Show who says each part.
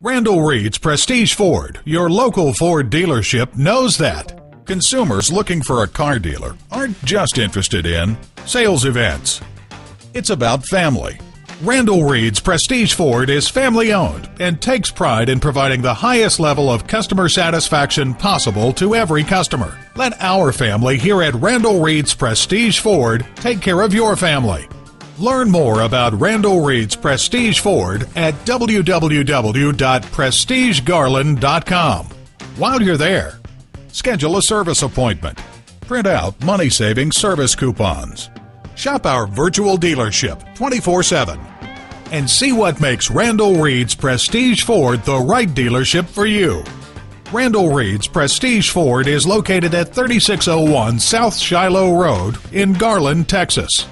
Speaker 1: Randall Reed's Prestige Ford, your local Ford dealership, knows that. Consumers looking for a car dealer aren't just interested in sales events. It's about family. Randall Reed's Prestige Ford is family owned and takes pride in providing the highest level of customer satisfaction possible to every customer. Let our family here at Randall Reed's Prestige Ford take care of your family. Learn more about Randall Reed's Prestige Ford at www.prestigegarland.com. While you're there, schedule a service appointment. Print out money-saving service coupons. Shop our virtual dealership 24/7 and see what makes Randall Reed's Prestige Ford the right dealership for you. Randall Reed's Prestige Ford is located at 3601 South Shiloh Road in Garland, Texas.